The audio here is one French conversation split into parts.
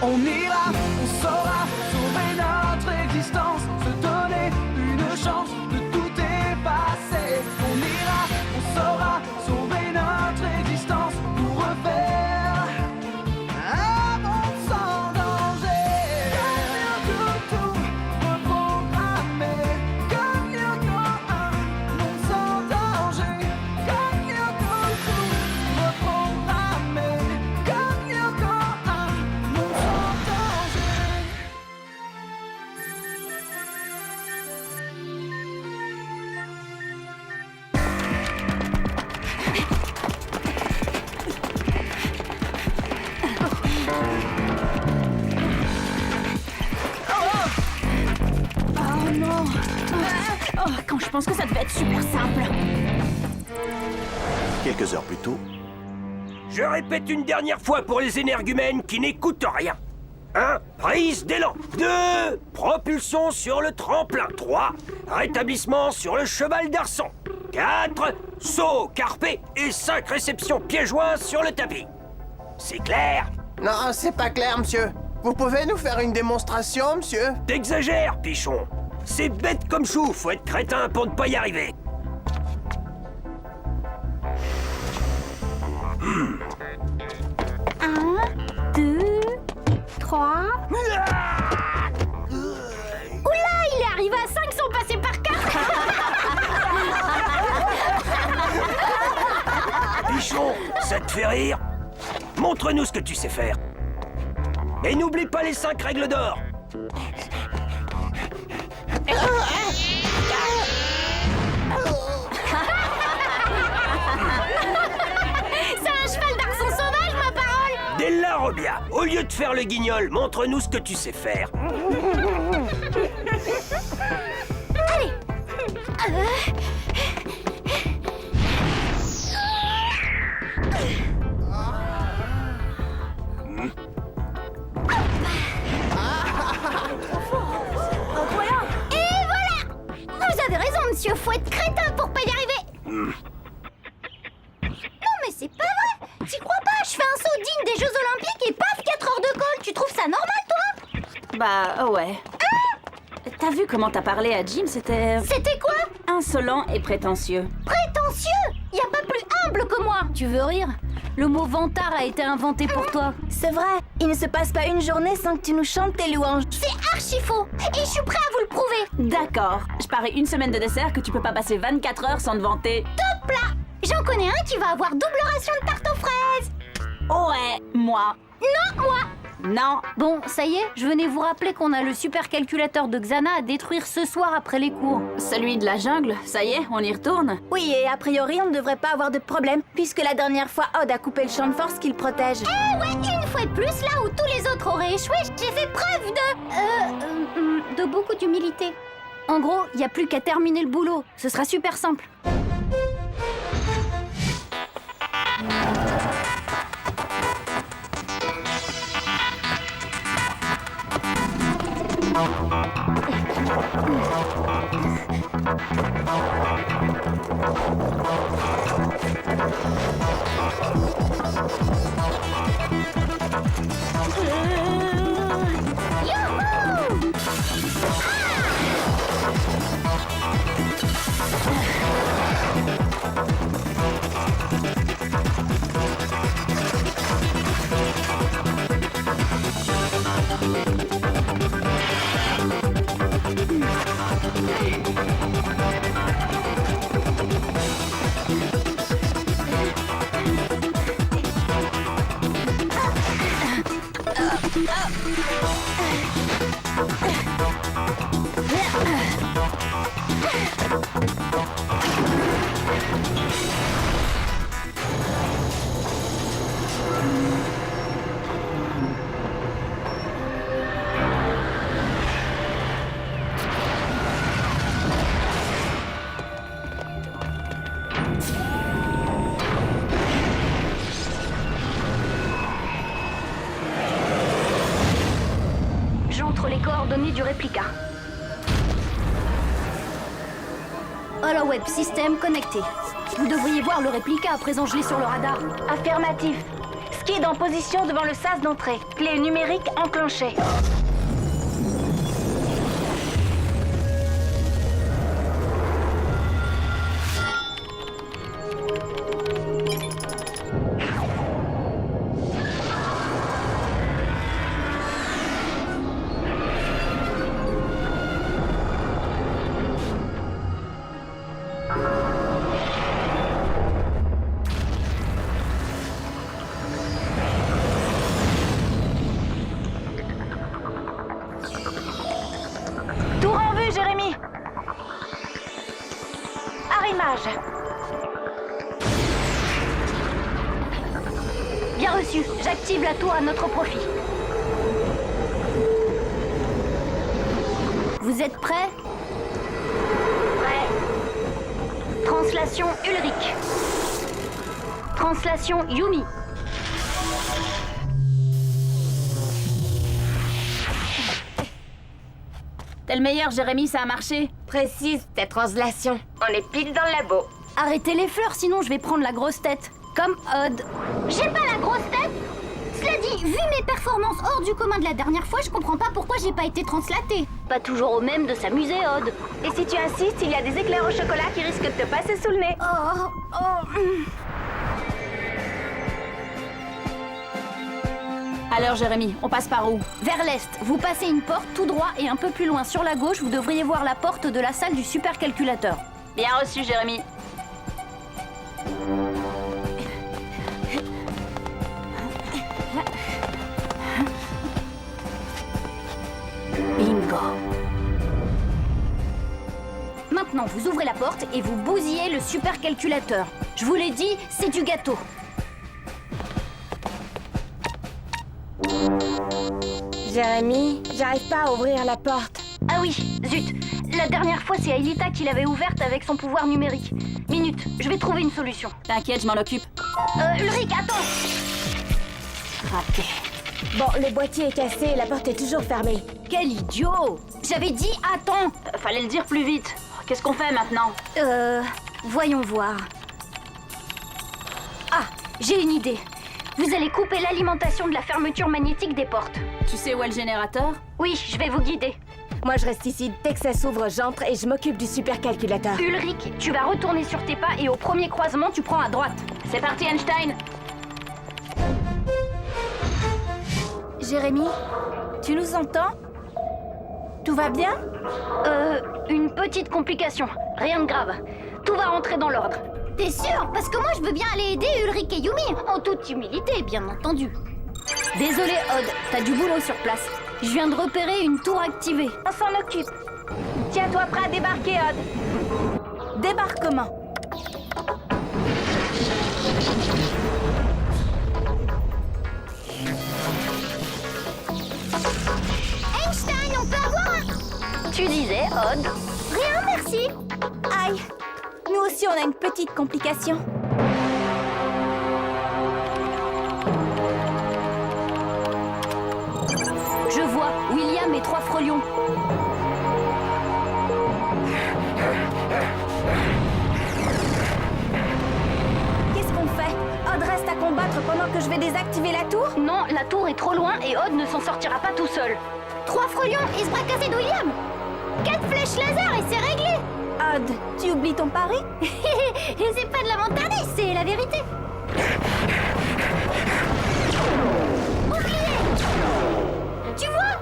On ira, on saura sauver notre existence, se donner une chance de tout effacer. On ira, on saura sauver notre existence pour refaire un monde sans danger. Tout reprogrammer, comme Yoko, un monde sans danger. Comme Yoko, tout reprogrammer, comme Yoko, un monde sans danger. Oh non. Oh, quand je pense que ça devait être super simple. Quelques heures plus tôt, Je répète une dernière fois pour les énergumènes qui n'écoutent rien. 1. Prise d'élan. 2. Propulsion sur le tremplin. 3. Rétablissement sur le cheval d'arçon. 4. Saut carpé. Et 5. Réception pieds joints sur le tapis. C'est clair? Non, c'est pas clair, monsieur. Vous pouvez nous faire une démonstration, monsieur? T'exagères, pichon. C'est bête comme chou, faut être crétin pour ne pas y arriver. 1, 2, 3. Oula, il est arrivé à 5 sans passer par 4. Pichon, ça te fait rire? Montre-nous ce que tu sais faire. Et n'oublie pas les 5 règles d'or. C'est un cheval d'arçon sauvage, ma parole. Dès là, Robia, au lieu de faire le guignol, montre-nous ce que tu sais faire. Allez. Incroyable. Et voilà. Vous avez raison, monsieur. Faut être crétin pour pas y arriver. Non, mais c'est pas vrai. T'y crois pas? Je fais un saut digne des Jeux Olympiques et paf, 4 heures de colle. Tu trouves ça normal, toi? Bah, ouais. T'as vu comment t'as parlé à Jim? C'était C'était quoi? insolent et prétentieux. Prétentieux? Y a pas plus humble que moi. Tu veux rire? Le mot vantard a été inventé pour toi. C'est vrai, il ne se passe pas une journée sans que tu nous chantes tes louanges. C'est archi faux. Et je suis prêt à vous le prouver. D'accord. Je parie une semaine de dessert que tu peux pas passer 24 heures sans te vanter. Top là. J'en connais un qui va avoir double ration de tarte aux fraises. Ouais, moi. Non, moi. Non. Bon, ça y est, je venais vous rappeler qu'on a le supercalculateur de Xana à détruire ce soir après les cours. Celui de la jungle, ça y est, on y retourne. Oui, et a priori, on ne devrait pas avoir de problème, puisque la dernière fois, Odd a coupé le champ de force qu'il protège. Eh ouais, une fois de plus, là où tous les autres auraient échoué, j'ai fait preuve de beaucoup d'humilité. En gros, il n'y a plus qu'à terminer le boulot. Ce sera super simple. J'entre les coordonnées du réplica. HoloWeb système connecté. Vous devriez voir le réplica à présent gelé sur le radar. Affirmatif. Skid en position devant le sas d'entrée. Clé numérique enclenchée. Tour en vue, Jérémy. Arrimage. Bien reçu, j'active la tour à notre profit. Vous êtes prêts? Prêt. Translation Ulrich. Translation Yumi. T'es le meilleur, Jérémy, ça a marché. Précise ta translation. On est pile dans le labo. Arrêtez les fleurs, sinon je vais prendre la grosse tête. Comme Odd. J'ai pas la grosse tête? Cela dit, vu mes performances hors du commun de la dernière fois, je comprends pas pourquoi j'ai pas été translatée. Pas toujours au même de s'amuser, Odd. Et si tu insistes, il y a des éclairs au chocolat qui risquent de te passer sous le nez. Alors, Jérémy, on passe par où? Vers l'est, vous passez une porte tout droit et un peu plus loin sur la gauche, vous devriez voir la porte de la salle du supercalculateur. Bien reçu, Jérémy. Bingo. Maintenant, vous ouvrez la porte et vous bousillez le supercalculateur. Je vous l'ai dit, c'est du gâteau. Jérémy, j'arrive pas à ouvrir la porte. Ah oui, zut. La dernière fois, c'est Aelita qui l'avait ouverte avec son pouvoir numérique. Minute, je vais trouver une solution. T'inquiète, je m'en occupe. Ulrich, attends. Raté. Bon, le boîtier est cassé et la porte est toujours fermée. Quel idiot. J'avais dit attends. Fallait le dire plus vite. Qu'est-ce qu'on fait maintenant? Voyons voir. Ah, j'ai une idée. Vous allez couper l'alimentation de la fermeture magnétique des portes. Tu sais où est le générateur? Oui, je vais vous guider. Moi, je reste ici. Dès que ça s'ouvre, j'entre et je m'occupe du supercalculateur. Ulrich, tu vas retourner sur tes pas et au premier croisement, tu prends à droite. C'est parti, Einstein. Jérémy, tu nous entends? Tout va bien? Une petite complication. Rien de grave. Tout va rentrer dans l'ordre. T'es sûr? Parce que moi, je veux bien aller aider Ulrich et Yumi. En toute humilité, bien entendu. Désolé, Odd. T'as du boulot sur place. Je viens de repérer une tour activée. On s'en occupe. Tiens-toi prêt à débarquer, Odd. Débarquement. Einstein, on peut avoir un... Tu disais, Odd? Rien, merci. Aïe. Nous aussi, on a une petite complication. Je vois William et 3 frelions. Qu'est-ce qu'on fait? Odd reste à combattre pendant que je vais désactiver la tour? Non, la tour est trop loin et Odd ne s'en sortira pas tout seul. 3 frelions et ce bras cassé de William. 4 flèches laser et c'est réglé. Odd, tu oublies ton pari? Et c'est pas de la mentalité, c'est la vérité. Bouclier! Tu vois?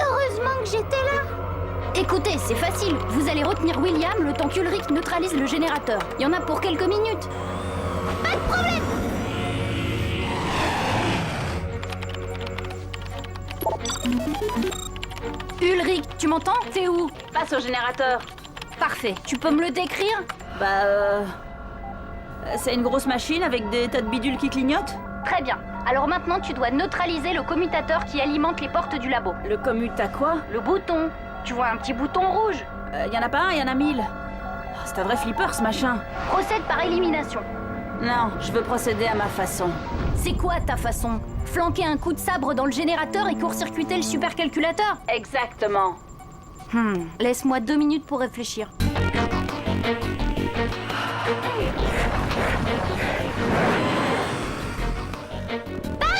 Heureusement que j'étais là. Écoutez, c'est facile. Vous allez retenir William le temps qu'Ulrich neutralise le générateur. Il y en a pour quelques minutes. Pas de problème! Ulrich, tu m'entends? T'es où? Passe au générateur. Parfait. Tu peux me le décrire? C'est une grosse machine avec des tas de bidules qui clignotent? Très bien. Alors maintenant, tu dois neutraliser le commutateur qui alimente les portes du labo. Le commute à quoi? Le bouton. Tu vois un petit bouton rouge? Y en a pas un, y en a 1000. C'est un vrai flipper, ce machin. Procède par élimination. Non, je veux procéder à ma façon. C'est quoi ta façon? Flanquer un coup de sabre dans le générateur et court-circuiter le supercalculateur? Exactement. Laisse-moi 2 minutes pour réfléchir. Par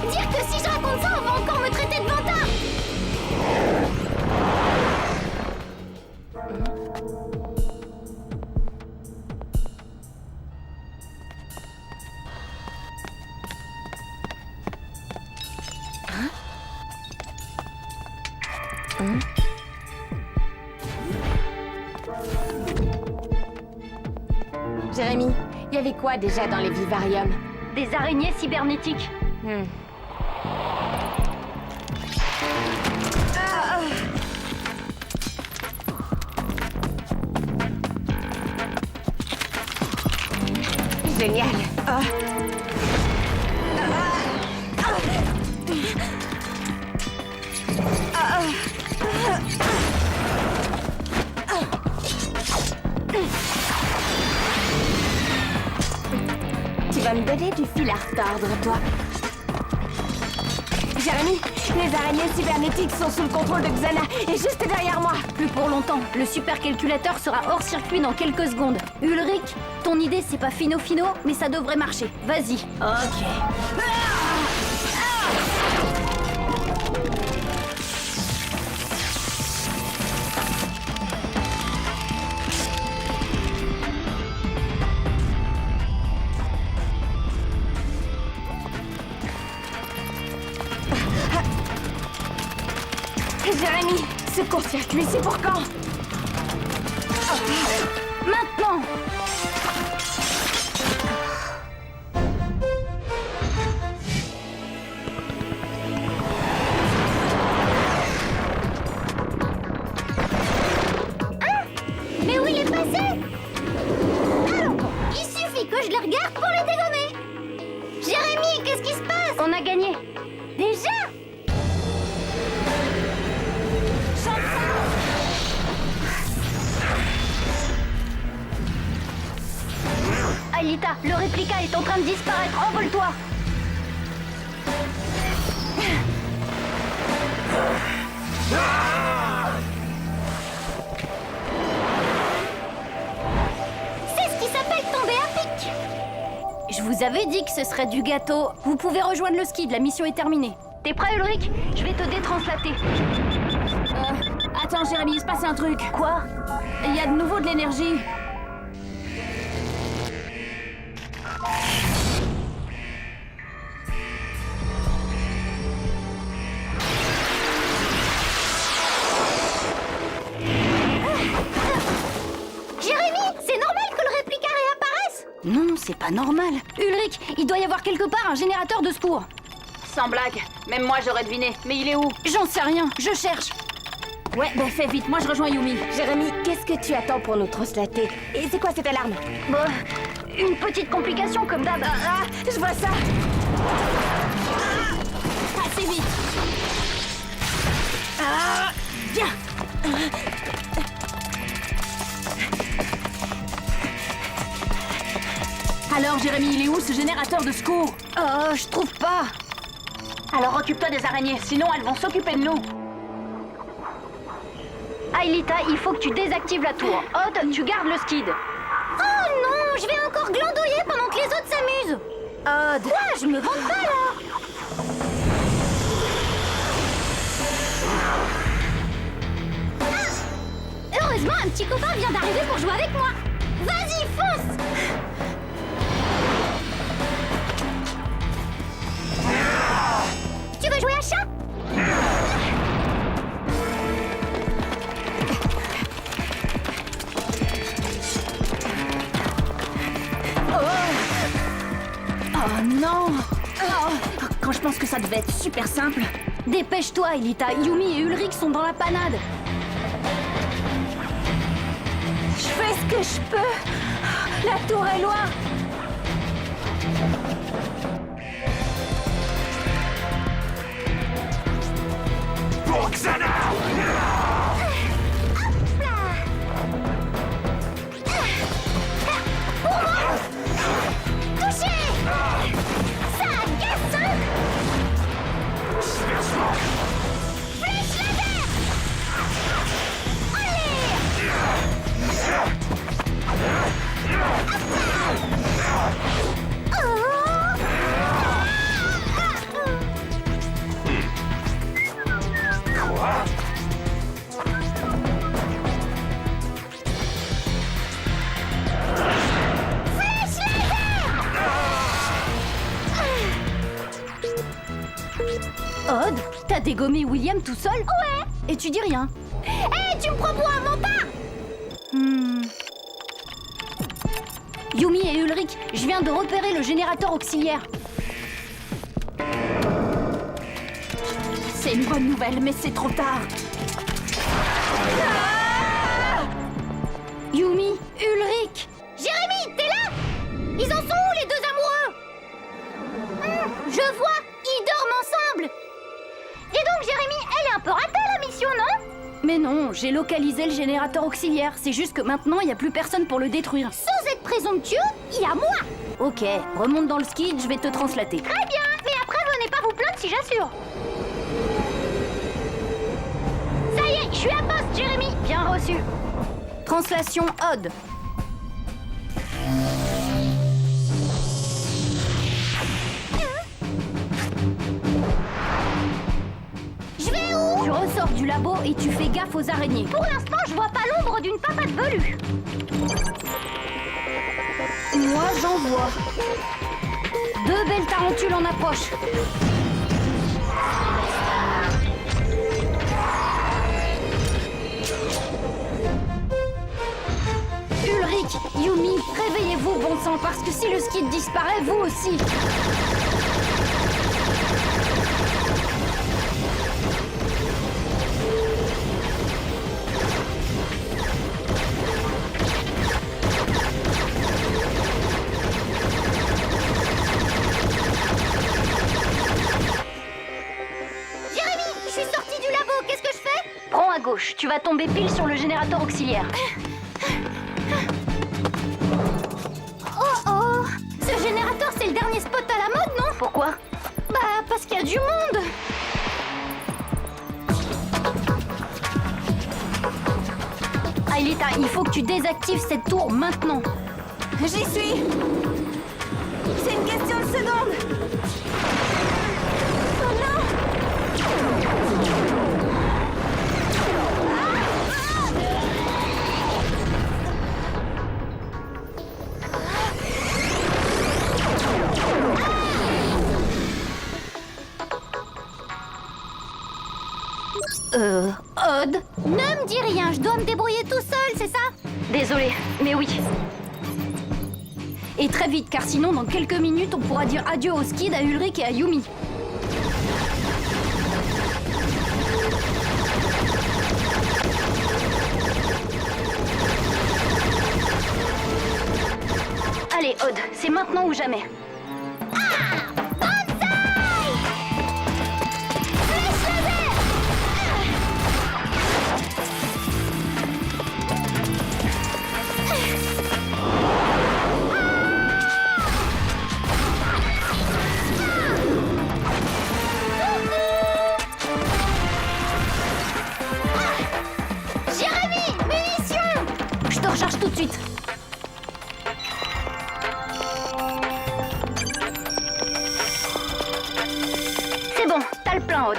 Dire que si je raconte ça, on va encore me traiter de vantard. Jérémy, il y avait quoi déjà dans les vivariums? Des araignées cybernétiques. Génial. Tu vas me donner du fil à retordre, toi. Jérémy, les araignées cybernétiques sont sous le contrôle de Xana et juste derrière moi. Plus pour longtemps. Le supercalculateur sera hors circuit dans quelques secondes. Ulrich, ton idée c'est pas fino, mais ça devrait marcher. Vas-y. Ok. Jérémy, ce court-circuit, c'est pour quand? Maintenant. Mais où il est passé? Allons, il suffit que je le regarde pour le dégommer. Jérémy, qu'est-ce qui se passe? On a gagné. Déjà? Aelita, le réplica est en train de disparaître. Envole-toi. C'est ce qui s'appelle tomber à pic. Je vous avais dit que ce serait du gâteau. Vous pouvez rejoindre le skid, la mission est terminée. T'es prêt, Ulrich? Je vais te détranslater. Attends, Jérémy, il se passe un truc. Quoi? Il y a de nouveau de l'énergie. Jérémy, c'est normal que le réplica réapparaisse? Non, c'est pas normal. Ulrich, il doit y avoir quelque part un générateur de secours. Sans blague, même moi j'aurais deviné. Mais il est où? J'en sais rien, je cherche. Ouais, ben fais vite, moi je rejoins Yumi. Jérémy, qu'est-ce que tu attends pour nous translater? Et c'est quoi cette alarme? Bon, une petite complication comme d'hab. Ah, je vois ça. Assez vite. Viens. Alors Jérémy, il est où ce générateur de secours? Oh, je trouve pas. Alors occupe-toi des araignées, sinon elles vont s'occuper de nous. Aelita, il faut que tu désactives la tour. Odd, tu gardes le skid. Oh non, je vais encore glandouiller pendant que les autres s'amusent. Odd. Quoi? Je me vante pas là. Ah, heureusement, un petit copain vient d'arriver pour jouer avec moi. Vas-y, fonce. Tu veux jouer à chat? Oh non! Oh, quand je pense que ça devait être super simple. Dépêche-toi, Elita. Yumi et Ulrich sont dans la panade. Je fais ce que je peux. La tour est loin. Pour Xana! Touché! Ça agace, hein? Flèche laser! Quoi? Odd, t'as dégommé William tout seul? Ouais! Et tu dis rien? Hé, tu me prends pour un mentard! Yumi et Ulrich, je viens de repérer le générateur auxiliaire. C'est une bonne nouvelle, mais c'est trop tard. Yumi, Ulrich! Jérémy, t'es là? Ils en sont où, les deux amoureux? Je vois, ils dorment ensemble! Dis donc, Jérémy, elle est un peu ratée, la mission, non? Mais non, j'ai localisé le générateur auxiliaire. C'est juste que maintenant, il n'y a plus personne pour le détruire. Sans être présomptueux, il y a moi! Ok, remonte dans le skid, je vais te translater. Très bien, mais après, venez pas vous plaindre si j'assure. Ça y est, je suis à poste, Jérémy. Bien reçu. Translation Odd. Je vais où? Tu ressors du labo et tu fais gaffe aux araignées. Pour l'instant, je vois pas l'ombre d'une papate velue. Moi, j'en vois. 2 belles tarentules en approche. Ulrich, Yumi, réveillez-vous, bon sang, parce que si le skid disparaît, vous aussi. Jérémy, je suis sortie du labo, qu'est-ce que je fais? Prends à gauche, tu vas tomber pile sur le générateur auxiliaire. Oh oh! Ce générateur, c'est le dernier spot à la mode, non? Pourquoi? Bah, parce qu'il y a du monde! Aelita, il faut que tu désactives cette tour maintenant! J'y suis. C'est une question de secondes. Oh non! Odd? Ne me dis rien, je dois me débrouiller tout seul, c'est ça? Désolé, mais oui. Et très vite, car sinon, dans quelques minutes, on pourra dire adieu au skid, à Ulrich et à Yumi. Allez, Odd, c'est maintenant ou jamais. Jérémy, munitions! Je te recharge tout de suite. C'est bon, t'as le plein, Odd.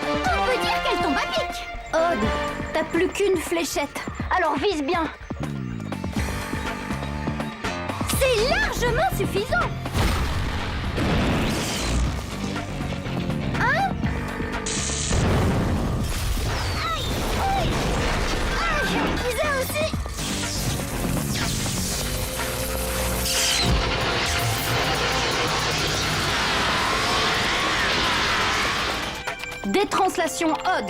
On peut dire qu'elle tombe à pic. Odd, t'as plus qu'une fléchette. Alors vise bien. insuffisant. Hein? Aïe, aïe, je suis épuisée aussi. Détranslation Odd.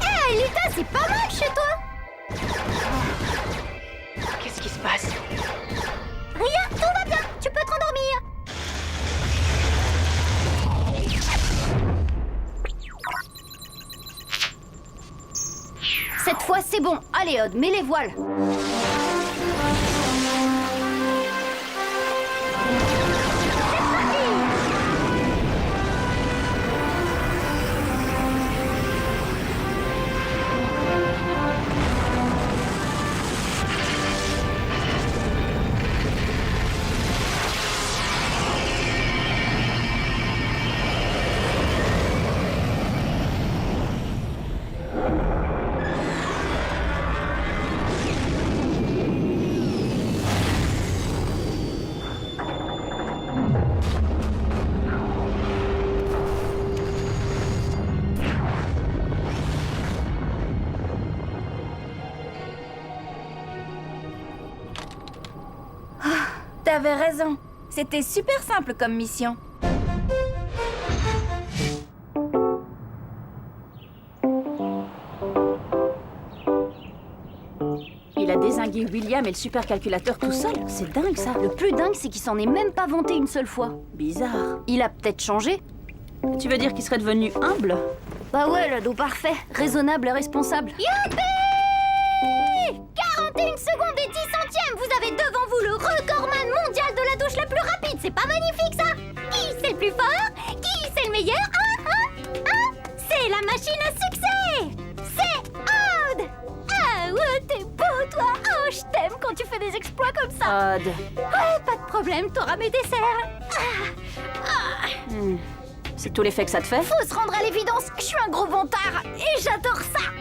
Hé, Lita, c'est pas mal chez toi. Qu'est-ce qui se passe? Rien, tout va bien, tu peux te rendormir. Cette fois, c'est bon. Allez, Odd, mets les voiles. T'avais raison. C'était super simple comme mission. Il a dézingué William et le supercalculateur tout seul. C'est dingue, ça. Le plus dingue, c'est qu'il s'en est même pas vanté une seule fois. Bizarre. Il a peut-être changé. Tu veux dire qu'il serait devenu humble? Bah ouais, l'ado parfait, raisonnable et responsable. Youpi! 41 secondes et 10 centièmes. Vous avez devant vous le recordman mondial de la douche la plus rapide. C'est pas magnifique, ça? Qui c'est le plus fort? Qui c'est le meilleur? C'est la machine à succès! C'est Odd! Ah ouais, t'es beau, toi! Oh, je t'aime quand tu fais des exploits comme ça! Odd. Ouais, pas de problème, t'auras mes desserts. C'est tout l'effet que ça te fait? Faut se rendre à l'évidence, je suis un gros vantard et j'adore ça.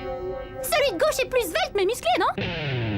Celui de gauche est plus svelte mais musclé, non?